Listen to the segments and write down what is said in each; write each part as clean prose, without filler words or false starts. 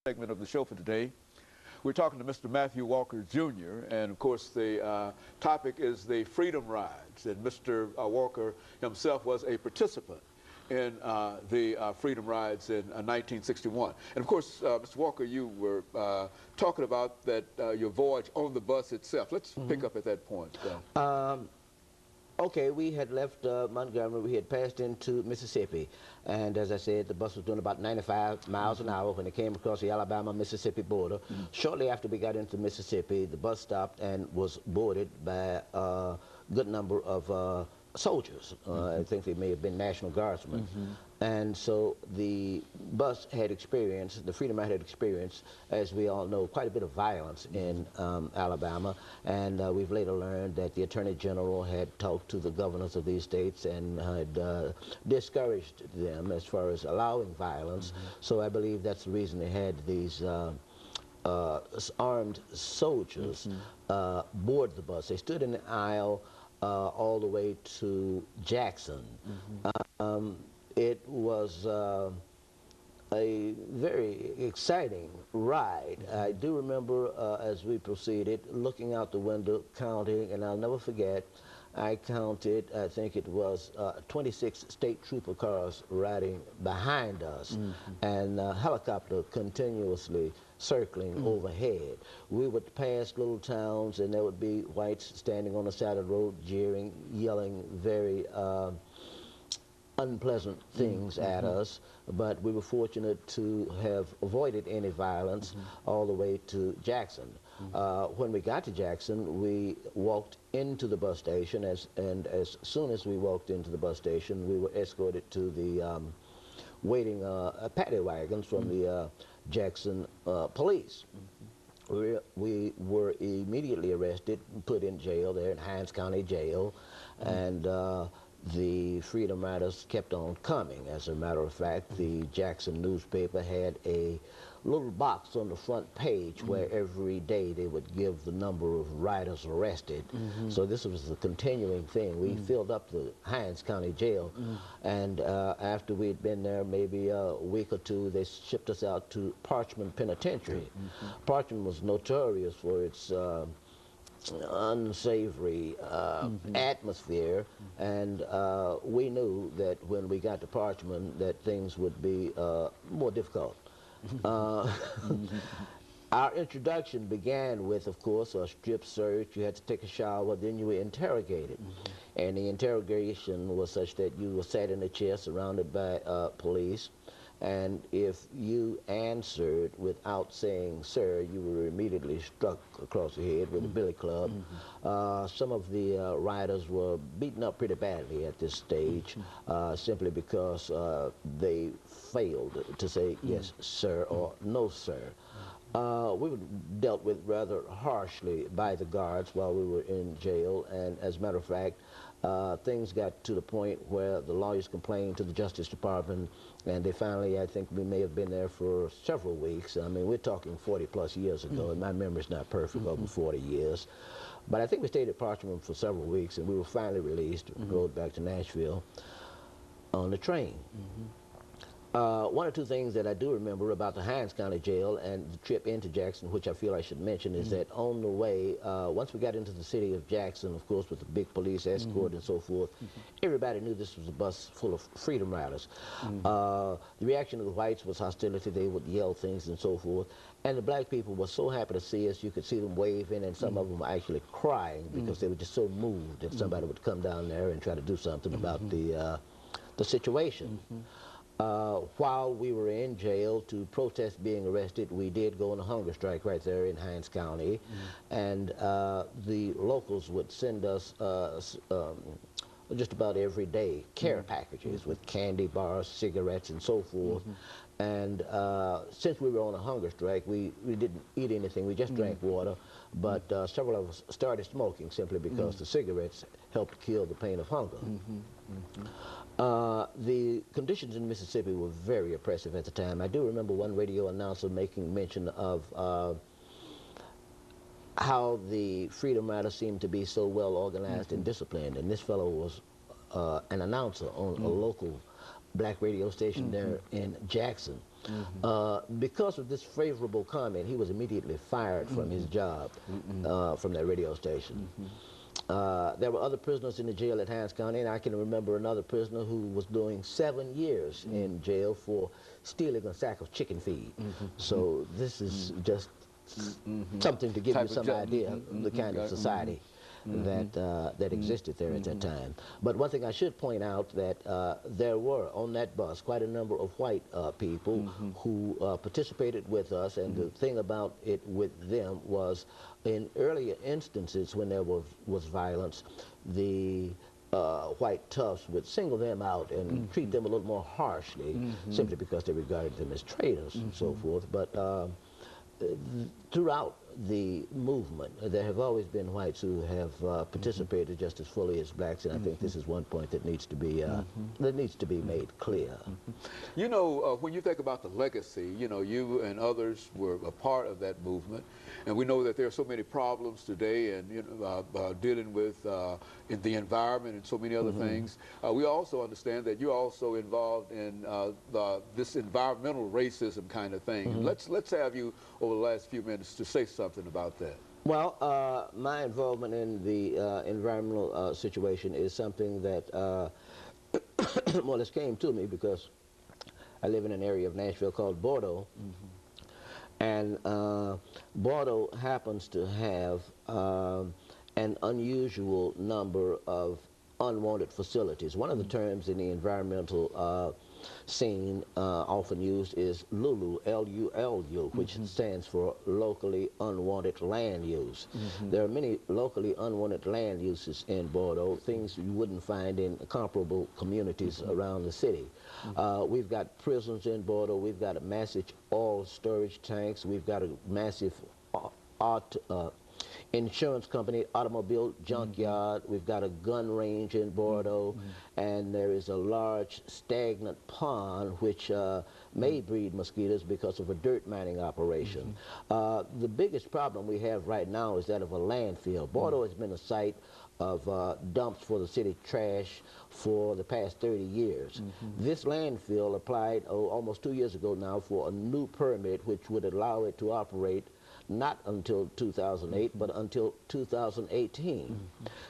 Segment of the show for today. We're talking to Mr. Matthew Walker Jr., and of course the topic is the Freedom Rides, and Mr. Walker himself was a participant in the Freedom Rides in 1961. And of course, Mr. Walker, you were talking about that your voyage on the bus itself. Let's pick up at that point. Okay, we had left Montgomery, we had passed into Mississippi, and as I said, the bus was doing about 95 miles an hour when it came across the Alabama-Mississippi border. Shortly after we got into Mississippi, the bus stopped and was boarded by a good number of soldiers. I think they may have been National Guardsmen. And so the bus had experienced, the Freedom Ride had experienced, as we all know, quite a bit of violence in Alabama. And we've later learned that the Attorney General had talked to the governors of these states and had discouraged them as far as allowing violence. So I believe that's the reason they had these armed soldiers board the bus. They stood in the aisle all the way to Jackson. It was a very exciting ride. I do remember as we proceeded, looking out the window, counting, and I'll never forget, I counted, I think it was 26 state trooper cars riding behind us, and a helicopter continuously circling overhead. We would pass little towns, and there would be whites standing on the side of the road, jeering, yelling very unpleasant things at us, but we were fortunate to have avoided any violence all the way to Jackson. When we got to Jackson, we walked into the bus station, and as soon as we walked into the bus station, we were escorted to the waiting paddy wagons from the Jackson police. We were immediately arrested, put in jail there in Hinds County Jail, and the Freedom Riders kept on coming. As a matter of fact, the Jackson newspaper had a little box on the front page where every day they would give the number of riders arrested. So this was a continuing thing. We filled up the Hinds County Jail, and after we'd been there maybe a week or two, they shipped us out to Parchman Penitentiary. Parchman was notorious for its unsavory atmosphere, and we knew that when we got to Parchman that things would be more difficult. Our introduction began with, of course, a strip search. You had to take a shower, then you were interrogated. And the interrogation was such that you were sat in a chair surrounded by police, and if you answered without saying sir, you were immediately struck across the head with a billy club. Some of the riders were beaten up pretty badly at this stage, simply because they failed to say yes sir or no sir. We were dealt with rather harshly by the guards while we were in jail, and as a matter of fact, things got to the point where the lawyers complained to the Justice Department, and they finally, I think we may have been there for several weeks. I mean, we're talking 40 plus years ago, and my memory's not perfect, over 40 years. But I think we stayed at Parchman for several weeks, and we were finally released, rode back to Nashville on the train. One or two things that I do remember about the Hinds County Jail and the trip into Jackson, which I feel I should mention, is that on the way, once we got into the city of Jackson, of course, with the big police escort and so forth, everybody knew this was a bus full of Freedom Riders. The reaction of the whites was hostility. They would yell things and so forth. And the black people were so happy to see us. You could see them waving, and some of them were actually crying because they were just so moved that somebody would come down there and try to do something about the situation. While we were in jail to protest being arrested, we did go on a hunger strike right there in Hinds County, and the locals would send us just about every day care packages with candy bars, cigarettes, and so forth. And since we were on a hunger strike, we didn't eat anything, we just drank water, but several of us started smoking simply because the cigarettes helped kill the pain of hunger. The conditions in Mississippi were very oppressive at the time. I do remember one radio announcer making mention of how the Freedom Riders seemed to be so well organized and disciplined, and this fellow was an announcer on a local black radio station there in Jackson. Because of this favorable comment, he was immediately fired from his job from that radio station. There were other prisoners in the jail at Hines County, and I can remember another prisoner who was doing 7 years in jail for stealing a sack of chicken feed. So this is just something to give you some idea of the kind of society that existed there at that time. But one thing I should point out that there were on that bus quite a number of white people who participated with us, and the thing about it with them was in earlier instances when there was violence, the white toughs would single them out and treat them a little more harshly simply because they regarded them as traitors and so forth. But throughout the movement, there have always been whites who have participated just as fully as blacks, and I think this is one point that needs to be made clear. You know, when you think about the legacy, you know, you and others were a part of that movement, and we know that there are so many problems today, and you know, dealing with in the environment and so many other things. We also understand that you're also involved in this environmental racism kind of thing. Let's have you over the last few minutes to say something about that. Well, my involvement in the environmental situation is something that more or less came to me because I live in an area of Nashville called Bordeaux, and Bordeaux happens to have an unusual number of unwanted facilities. One of the terms in the environmental scene often used is LULU, L-U-L-U, which stands for locally unwanted land use. There are many locally unwanted land uses in Bordeaux, things you wouldn't find in comparable communities around the city. We've got prisons in Bordeaux, we've got a massive oil storage tanks, we've got a massive insurance company, automobile junkyard, we've got a gun range in Bordeaux, and there is a large stagnant pond which may breed mosquitoes because of a dirt mining operation. The biggest problem we have right now is that of a landfill. Bordeaux has been a site of dumps for the city trash for the past 30 years. This landfill applied almost 2 years ago now for a new permit which would allow it to operate not until 2008, but until 2018.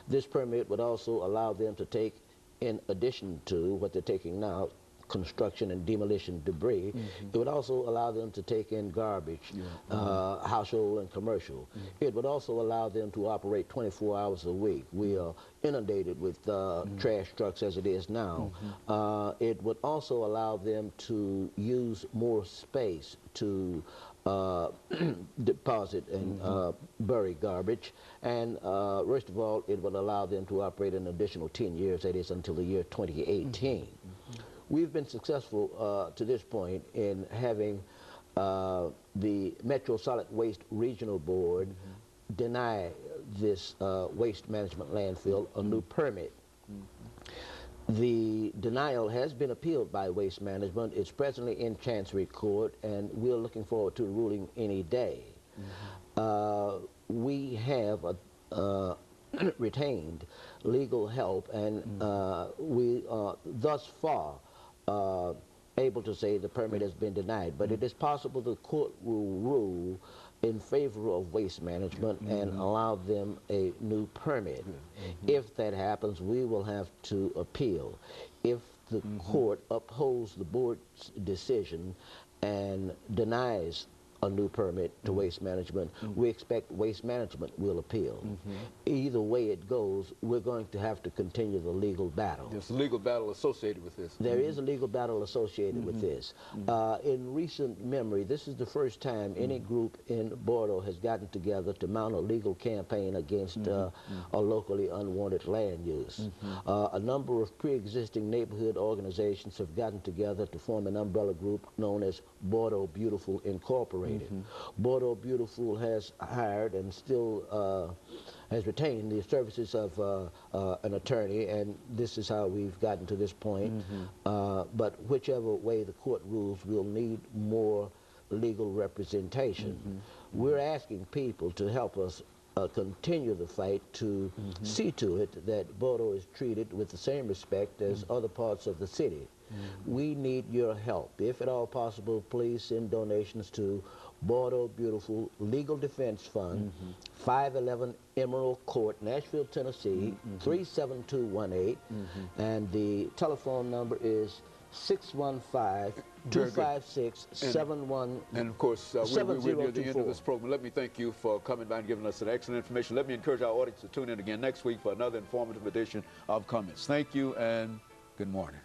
This permit would also allow them to take, in addition to what they're taking now, construction and demolition debris, it would also allow them to take in garbage, household and commercial. It would also allow them to operate 24 hours a week. We are inundated with trash trucks as it is now. It would also allow them to use more space to deposit and bury garbage, and worst of all, it would allow them to operate an additional 10 years, that is until the year 2018. We've been successful to this point in having the Metro Solid Waste Regional Board deny this waste management landfill a new permit. The denial has been appealed by Waste Management. It's presently in Chancery Court, and we're looking forward to ruling any day. We have retained legal help, and we are thus far able to say the permit has been denied. But it is possible the court will rule in favor of Waste Management and allow them a new permit. If that happens, we will have to appeal. If the court upholds the board's decision and denies a new permit to Waste Management, we expect Waste Management will appeal. Either way it goes, we're going to have to continue the legal battle. There's a legal battle associated with this. There is a legal battle associated with this. In recent memory, this is the first time any group in Bordeaux has gotten together to mount a legal campaign against a locally unwanted land use. A number of pre-existing neighborhood organizations have gotten together to form an umbrella group known as Bordeaux Beautiful Incorporated. Bordeaux Beautiful has hired and still has retained the services of an attorney, and this is how we've gotten to this point. But whichever way the court rules, we'll need more legal representation. We're asking people to help us continue the fight to see to it that Bordeaux is treated with the same respect as other parts of the city. We need your help. If at all possible, please send donations to Bordeaux Beautiful Legal Defense Fund, 511 Emerald Court, Nashville, Tennessee, 37218, and the telephone number is 615-256-71. And of course, we're near the end of this program. Let me thank you for coming by and giving us some excellent information. Let me encourage our audience to tune in again next week for another informative edition of Comments. Thank you and good morning.